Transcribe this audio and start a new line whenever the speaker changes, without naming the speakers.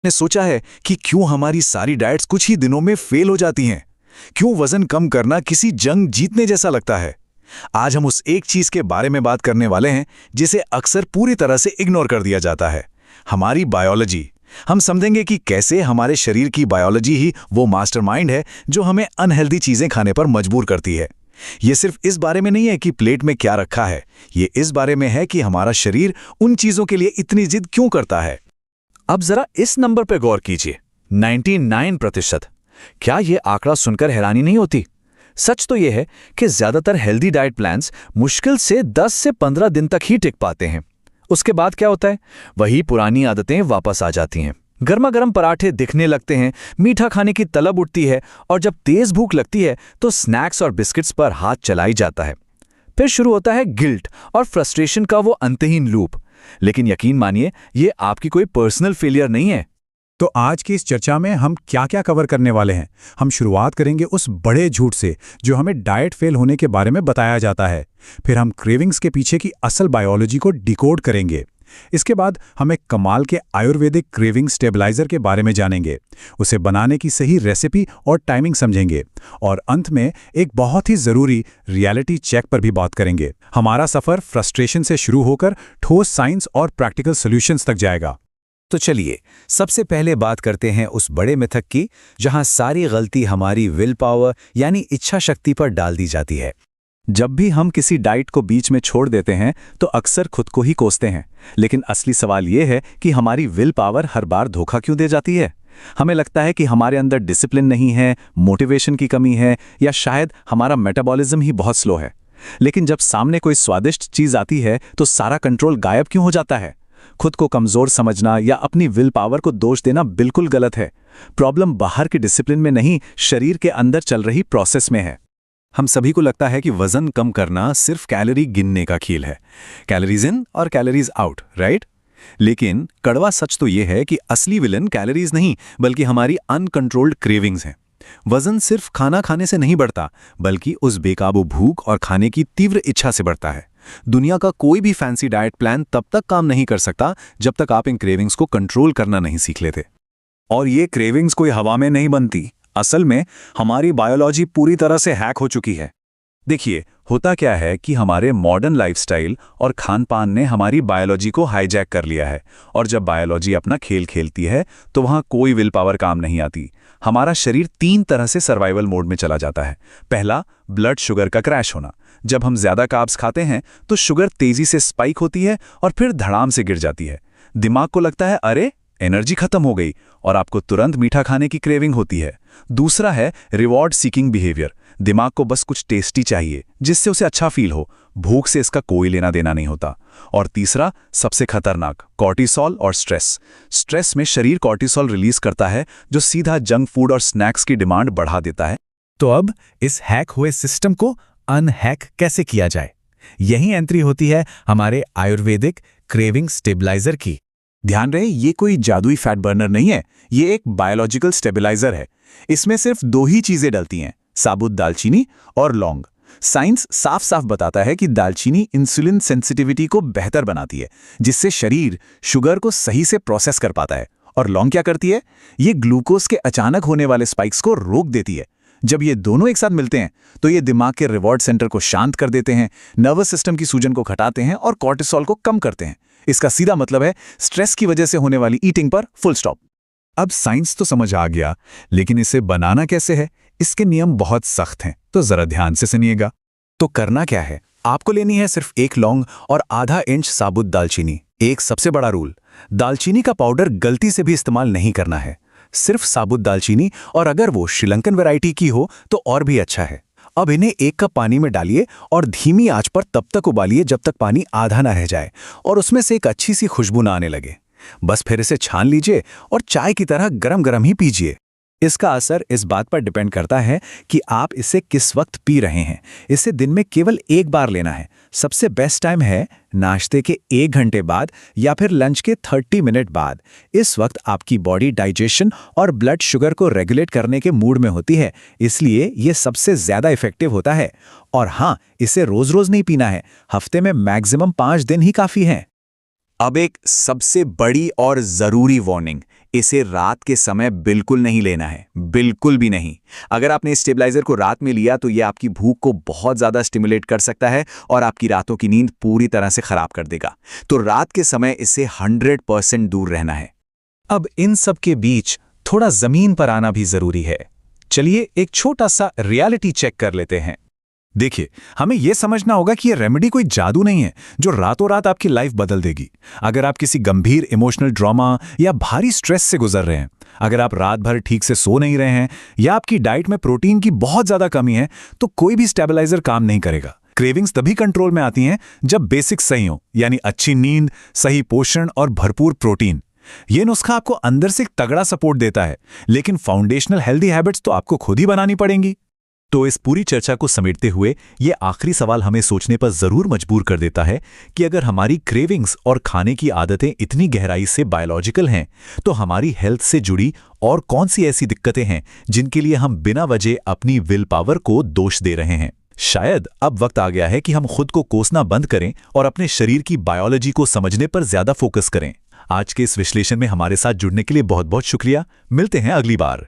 ने सोचा है कि क्यों हमारी सारी डाइट्स कुछ ही दिनों में फेल हो जाती हैं? क्यों वजन कम करना किसी जंग जीतने जैसा लगता है? आज हम उस एक चीज के बारे में बात करने वाले हैं जिसे अक्सर पूरी तरह से इग्नोर कर दिया जाता है, हमारी बायोलॉजी। हम समझेंगे कि कैसे हमारे शरीर की बायोलॉजी ही वो मास्टरमाइंड है जो हमें अनहेल्दी चीजें खाने पर मजबूर करती है। ये सिर्फ इस बारे में नहीं है कि प्लेट में क्या रखा है, ये इस बारे में है कि हमारा शरीर उन चीजों के लिए इतनी जिद क्यों करता है। अब जरा इस नंबर पर गौर कीजिए, 99%। क्या यह आंकड़ा सुनकर हैरानी नहीं होती? सच तो यह है कि ज्यादातर हेल्दी डाइट प्लान्स मुश्किल से 10 से 15 दिन तक ही टिक पाते हैं। उसके बाद क्या होता है? वही पुरानी आदतें वापस आ जाती हैं। गर्मा गर्म पराठे दिखने लगते हैं, मीठा खाने की तलब उठती है, और जब तेज भूख लगती है तो स्नैक्स और बिस्किट्स पर हाथ चलाई जाता है। फिर शुरू होता है गिल्ट और फ्रस्ट्रेशन का वो अंतहीन लूप। लेकिन यकीन मानिए, ये आपकी कोई पर्सनल फेलियर नहीं है।
तो आज की इस चर्चा में हम क्या क्या कवर करने वाले हैं? हम शुरुआत करेंगे उस बड़े झूठ से जो हमें डाइट फेल होने के बारे में बताया जाता है। फिर हम क्रेविंग्स के पीछे की असल बायोलॉजी को डिकोड करेंगे। इसके बाद हम एक कमाल के आयुर्वेदिक क्रेविंग स्टेबलाइजर के बारे में जानेंगे, उसे बनाने की सही रेसिपी और टाइमिंग समझेंगे, और अंत में एक बहुत ही ज़रूरी रियलिटी चेक पर भी बात करेंगे। हमारा सफ़र फ्रस्ट्रेशन से शुरू होकर ठोस साइंस और प्रैक्टिकल सॉल्यूशंस तक जाएगा।
तो चलिए, सबसे पहले बात करते हैं उस बड़े मिथक की जहां सारी गलती हमारी विल पावर यानी इच्छा शक्ति पर डाल दी जाती है। जब भी हम किसी डाइट को बीच में छोड़ देते हैं तो अक्सर खुद को ही कोसते हैं, लेकिन असली सवाल यह है कि हमारी विल पावर हर बार धोखा क्यों दे जाती है। हमें लगता है कि हमारे अंदर डिसिप्लिन नहीं है, मोटिवेशन की कमी है, या शायद हमारा मेटाबॉलिज्म ही बहुत स्लो है। लेकिन जब सामने कोई स्वादिष्ट चीज़ आती है तो सारा कंट्रोल गायब क्यों हो जाता है? खुद को कमज़ोर समझना या अपनी विल पावर को दोष देना बिल्कुल गलत है। प्रॉब्लम बाहर के डिसिप्लिन में नहीं, शरीर के अंदर चल रही प्रोसेस में है। हम सभी को लगता है कि वजन कम करना सिर्फ कैलोरी गिनने का खेल है, कैलोरीज इन और कैलोरीज आउट, राइट? लेकिन कड़वा सच तो यह है कि असली विलन कैलोरीज नहीं बल्कि हमारी अनकंट्रोल्ड क्रेविंग्स हैं। वजन सिर्फ खाना खाने से नहीं बढ़ता, बल्कि उस बेकाबू भूख और खाने की तीव्र इच्छा से बढ़ता है। दुनिया का कोई भी फैंसी डाइट प्लान तब तक काम नहीं कर सकता जब तक आप इन क्रेविंग्स को कंट्रोल करना नहीं सीख लेते। और ये क्रेविंग्स कोई हवा में नहीं बनती। असल में हमारी बायोलॉजी पूरी तरह से हैक हो चुकी है। देखिए, होता क्या है कि हमारे मॉडर्न लाइफस्टाइल और खान-पान ने हमारी बायोलॉजी को हाईजैक कर लिया है, और जब बायोलॉजी अपना खेल खेलती है तो वहाँ कोई विल पावर काम नहीं आती। हमारा शरीर 3 तरह से सर्वाइवल मोड में चला जाता है। पहला, ब्लड शुगर का क्रैश होना। जब हम ज्यादा कार्ब्स खाते हैं तो शुगर तेजी से स्पाइक होती है और फिर धड़ाम से गिर जाती है। दिमाग को लगता है अरे एनर्जी खत्म हो गई, और आपको तुरंत मीठा खाने की क्रेविंग होती है। दूसरा है रिवॉर्ड सीकिंग बिहेवियर। दिमाग को बस कुछ टेस्टी चाहिए जिससे उसे अच्छा फील हो, भूख से इसका कोई लेना देना नहीं होता। और तीसरा, सबसे खतरनाक, कॉर्टिसोल और स्ट्रेस। स्ट्रेस में शरीर कॉर्टिसोल रिलीज करता है जो सीधा जंक फूड और स्नैक्स की डिमांड बढ़ा देता है।
तो अब इस हैक हुए सिस्टम को अनहैक कैसे किया जाए? यही एंट्री होती है हमारे आयुर्वेदिक क्रेविंग स्टेबलाइजर की। ध्यान रहे, ये कोई जादुई फैट बर्नर नहीं है, ये एक बायोलॉजिकल स्टेबलाइजर है। इसमें सिर्फ 2 ही चीजें डलती हैं, साबुत दालचीनी और लौंग। साइंस साफ साफ बताता है कि दालचीनी इंसुलिन सेंसिटिविटी को बेहतर बनाती है, जिससे शरीर शुगर को सही से प्रोसेस कर पाता है। और लौंग क्या करती है? ये ग्लूकोज के अचानक होने वाले स्पाइक्स को रोक देती है। जब ये दोनों एक साथ मिलते हैं तो ये दिमाग के रिवॉर्ड सेंटर को शांत कर देते हैं, नर्वस सिस्टम की सूजन को घटाते हैं और कॉर्टिसोल को कम करते हैं। इसका सीधा मतलब है स्ट्रेस की वजह से होने वाली ईटिंग पर फुल स्टॉप। अब साइंस तो समझ आ गया, लेकिन इसे बनाना कैसे है? इसके नियम बहुत सख्त हैं, तो जरा ध्यान से सुनिएगा।
तो करना क्या है? आपको लेनी है सिर्फ 1 लौंग और आधा इंच साबुत दालचीनी। एक सबसे बड़ा रूल, दालचीनी का पाउडर गलती से भी इस्तेमाल नहीं करना है, सिर्फ साबुत दालचीनी, और अगर वो श्रीलंकन वैरायटी की हो तो और भी अच्छा है। अब इन्हें 1 कप पानी में डालिए और धीमी आंच पर तब तक उबालिए जब तक पानी आधा ना रह जाए और उसमें से एक अच्छी सी खुशबू ना आने लगे। बस फिर इसे छान लीजिए और चाय की तरह गरम गरम ही पीजिए। इसका असर इस बात पर डिपेंड करता है कि आप इसे किस वक्त पी रहे हैं। इसे दिन में केवल 1 बार लेना है। सबसे बेस्ट टाइम है नाश्ते के 1 घंटे बाद या फिर लंच के 30 मिनट बाद। इस वक्त आपकी बॉडी डाइजेशन और ब्लड शुगर को रेगुलेट करने के मूड में होती है, इसलिए ये सबसे ज्यादा इफेक्टिव होता है। और हाँ, इसे रोज रोज नहीं पीना है, हफ्ते में मैक्सिमम 5 दिन ही काफी है। अब एक सबसे बड़ी और जरूरी वार्निंग, इसे रात के समय बिल्कुल नहीं लेना है, बिल्कुल भी नहीं। अगर आपने इस स्टेबलाइजर को रात में लिया तो यह आपकी भूख को बहुत ज़्यादा स्टिमुलेट कर सकता है और आपकी रातों की नींद पूरी तरह से खराब कर देगा। तो रात के समय इससे 100% दूर रहना है।
अब इन सब के बीच थोड़ा जमीन पर आना भी जरूरी है। चलिए एक छोटा सा रियलिटी चेक कर लेते हैं। देखिए, हमें यह समझना होगा कि यह रेमेडी कोई जादू नहीं है जो रातों रात आपकी लाइफ बदल देगी। अगर आप किसी गंभीर इमोशनल ड्रामा या भारी स्ट्रेस से गुजर रहे हैं, अगर आप रात भर ठीक से सो नहीं रहे हैं या आपकी डाइट में प्रोटीन की बहुत ज्यादा कमी है, तो कोई भी स्टेबलाइजर काम नहीं करेगा। क्रेविंग्स तभी कंट्रोल में आती हैं जब बेसिक्स सही हो, यानी अच्छी नींद, सही पोषण और भरपूर प्रोटीन। यह नुस्खा आपको अंदर से एक तगड़ा सपोर्ट देता है, लेकिन फाउंडेशनल हेल्दी हैबिट्स तो आपको खुद ही बनानी पड़ेंगी। तो इस पूरी चर्चा को समेटते हुए ये आखिरी सवाल हमें सोचने पर जरूर मजबूर कर देता है कि अगर हमारी क्रेविंग्स और खाने की आदतें इतनी गहराई से बायोलॉजिकल हैं, तो हमारी हेल्थ से जुड़ी और कौन सी ऐसी दिक्कतें हैं जिनके लिए हम बिना वजह अपनी विल पावर को दोष दे रहे हैं। शायद अब वक्त आ गया है कि हम खुद को कोसना बंद करें और अपने शरीर की बायोलॉजी को समझने पर ज्यादा फोकस करें। आज के इस विश्लेषण में हमारे साथ जुड़ने के लिए बहुत बहुत शुक्रिया। मिलते हैं अगली बार।